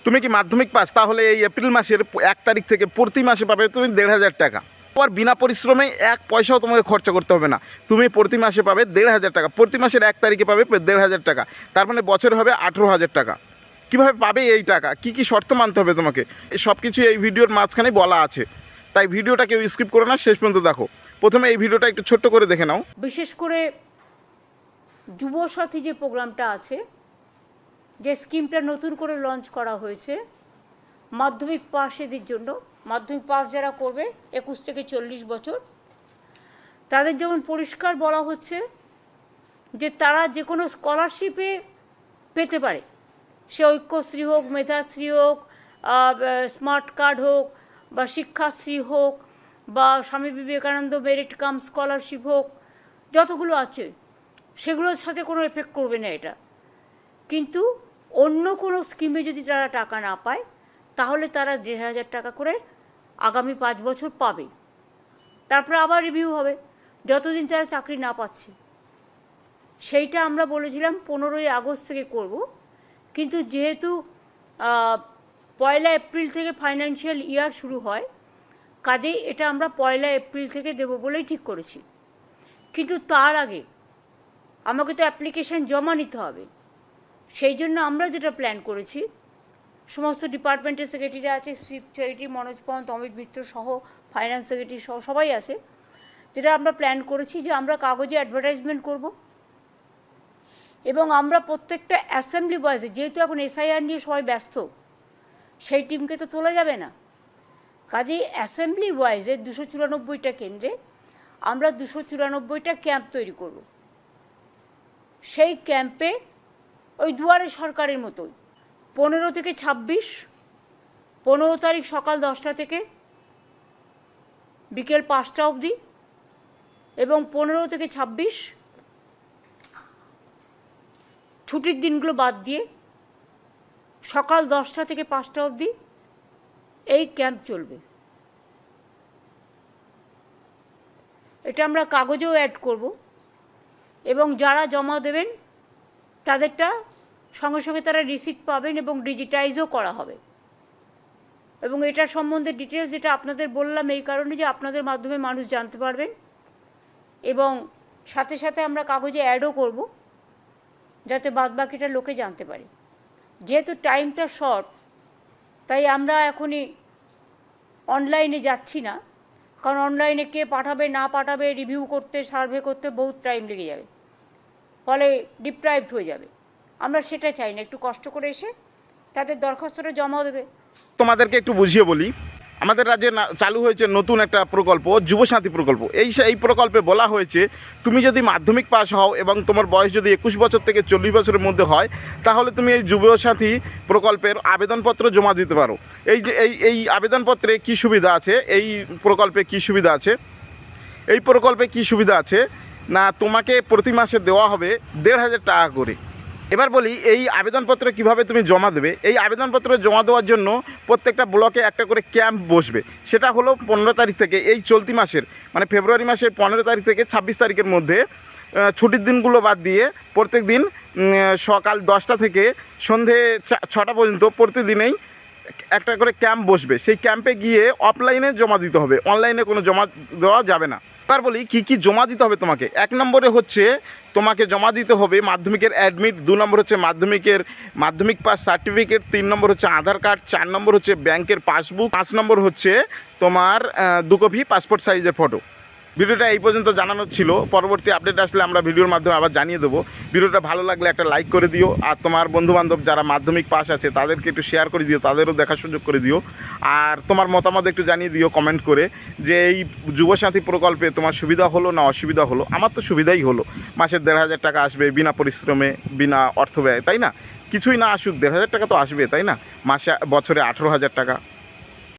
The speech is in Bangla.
তুমি কি মাধ্যমিক পাস? তাহলে এই এপ্রিল মাসের 1 তারিখ থেকে প্রতি মাসে পাবে তুমি 1,500 টাকা। আর বিনা পরিশ্রমে 1 পয়সাও তোমাকে খরচা করতে হবে না। তুমি প্রতি মাসে পাবে 1,500 টাকা, প্রতি মাসের 1 তারিখে পাবে 1,500 টাকা, তার মানে বছরে হবে 18,000 টাকা। কীভাবে পাবে এই টাকা, কী কী শর্ত মানতে হবে তোমাকে, সব কিছু এই ভিডিওর মাঝখানে বলা আছে। তাই ভিডিওটা কেউ স্কিপ করো না, শেষ পর্যন্ত দেখো। প্রথমে এই ভিডিওটা একটু ছোট্ট করে দেখে নাও। বিশেষ করে যুবসাথী যে প্রোগ্রামটা আছে, যে স্কিমটা নতুন করে লঞ্চ করা হয়েছে মাধ্যমিক পাশেদের জন্য, মাধ্যমিক পাস যারা করবে 21 থেকে 40 বছর, তাদের যেমন পরিষ্কার বলা হচ্ছে যে তারা যে কোনো স্কলারশিপে পেতে পারে, সে ঐক্যশ্রী হোক, মেধাশ্রী হোক, স্মার্ট কার্ড হোক, বা শিক্ষাশ্রী হোক, বা Swami Vivekananda merit cum scholarship হোক, যতগুলো আছে সেগুলোর সাথে কোনো এফেক্ট করবে না এটা। কিন্তু অন্য কোনো স্কিমে যদি তারা টাকা না পায়, তাহলে তারা 1,500 টাকা করে আগামী 5 বছর পাবে। তারপরে আবার রিভিউ হবে যতদিন তারা চাকরি না পাচ্ছে। সেইটা আমরা বলেছিলাম 15ই আগস্ট থেকে করব, কিন্তু যেহেতু 1 এপ্রিল থেকে ফাইন্যান্সিয়াল ইয়ার শুরু হয়, কাজেই এটা আমরা 1 এপ্রিল থেকে দেব বলেই ঠিক করেছি। কিন্তু তার আগে আমাকে তো অ্যাপ্লিকেশান জমা নিতে হবে। সেই জন্য আমরা যেটা প্ল্যান করেছি, সমস্ত ডিপার্টমেন্টের সেক্রেটারি আছে, চিফ সেক্রেটারি মনোজ পন্ত, অমিত মিত্র সহ, ফাইন্যান্স সেক্রেটারি সহ সবাই আছে, যেটা আমরা প্ল্যান করেছি যে আমরা কাগজে অ্যাডভার্টাইজমেন্ট করব, এবং আমরা প্রত্যেকটা অ্যাসেম্বলি বয়েসে, যেহেতু এখন এসআইআর নিয়ে সবাই ব্যস্ত, সেই টিমকে তো তোলা যাবে না, কাজেই অ্যাসেম্বলি ওয়াইজে 294টা কেন্দ্রে আমরা 294টা ক্যাম্প তৈরি করব। সেই ক্যাম্পে ওই দুয়ারে সরকারের মতোই 15 থেকে 26, 15 তারিখ সকাল 10টা থেকে বিকেল 5টা অবধি, এবং 15 থেকে 26 ছুটির দিনগুলো বাদ দিয়ে সকাল 10টা থেকে 5টা অবধি এই ক্যাম্প চলবে। এটা আমরা কাগজেও অ্যাড করব, এবং যারা জমা দেবেন তাদেরটা সঙ্গে সঙ্গে তারা রিসিপ্ট পাবেন, এবং ডিজিটাইজও করা হবে। এবং এটার সম্বন্ধে ডিটেলস যেটা আপনাদের বললাম এই কারণে যে আপনাদের মাধ্যমে মানুষ জানতে পারবেন, এবং সাথে সাথে আমরা কাগজে অ্যাডও করব যাতে বাদবাকিটা লোকে জানতে পারে। যেহেতু টাইমটা শর্ট, তাই আমরা এখনই অনলাইনে যাচ্ছি না, কারণ অনলাইনে কে পাঠাবে না পাঠাবে, রিভিউ করতে, সার্ভে করতে বহুত টাইম লেগে যাবে, ফলে ডিপ্রাইভড হয়ে যাবে। আমরা সেটা চাই না, একটু কষ্ট করে এসে তাদের দরখাস্তটা জমা দেবে। তোমাদেরকে একটু বুঝিয়ে বলি, আমাদের রাজ্যে চালু হয়েছে নতুন একটা প্রকল্প, যুবসাথী প্রকল্প। এই প্রকল্পে বলা হয়েছে তুমি যদি মাধ্যমিক পাস হও এবং তোমার বয়স যদি 21 বছর থেকে 40 বছরের মধ্যে হয়, তাহলে তুমি এই যুবসাথী প্রকল্পের আবেদনপত্র জমা দিতে পারো। এই আবেদনপত্রে কী সুবিধা আছে, এই প্রকল্পে কী সুবিধা আছে, এই প্রকল্পে কী সুবিধা আছে না, তোমাকে প্রতি মাসে দেওয়া হবে 1,500 টাকা করে। এবার বলি এই আবেদনপত্র কিভাবে তুমি জমা দেবে। এই আবেদনপত্র জমা দেওয়ার জন্য প্রত্যেকটা ব্লকে একটা করে ক্যাম্প বসবে। সেটা হলো 15 তারিখ থেকে, এই চলতি মাসের মানে ফেব্রুয়ারি মাসের 15 তারিখ থেকে 26 তারিখের মধ্যে, ছুটির দিনগুলো বাদ দিয়ে প্রত্যেক দিন সকাল 10টা থেকে সন্ধে 6টা পর্যন্ত প্রতিদিনেই একটা করে ক্যাম্প বসবে। সেই ক্যাম্পে গিয়ে অফলাইনে জমা দিতে হবে, অনলাইনে কোনো জমা দেওয়া যাবে না। এবার বলি কী কী জমা দিতে হবে তোমাকে। 1 নম্বরে হচ্ছে তোমাকে জমা দিতে হবে মাধ্যমিকের অ্যাডমিট, 2 নম্বর হচ্ছে মাধ্যমিক পাস সার্টিফিকেট, 3 নম্বর হচ্ছে আধার কার্ড, 4 নম্বর হচ্ছে ব্যাংকের পাসবুক, 5 নম্বর হচ্ছে তোমার 2 কপি পাসপোর্ট সাইজের ফটো। ভিডিওটা এই পর্যন্ত জানানো ছিল, পরবর্তী আপডেট আসলে আমরা ভিডিওর মাধ্যমে আবার জানিয়ে দেবো। ভিডিওটা ভালো লাগলে একটা লাইক করে দিও, আর তোমার বন্ধুবান্ধব যারা মাধ্যমিক পাস আছে তাদেরকে একটু শেয়ার করে দিও, তাদেরও দেখার সুযোগ করে দিও। আর তোমার মতামত একটু জানিয়ে দিও কমেন্ট করে যে এই যুবসাথী প্রকল্পে তোমার সুবিধা হলো না অসুবিধা হলো। আমার তো সুবিধাই হলো, মাসের 1,500 টাকা আসবে বিনা পরিশ্রমে, বিনা অর্থ ব্যয়, তাই না? কিছুই না আসুক 1,500 টাকা তো আসবে, তাই না? বছরে 18,000 টাকা।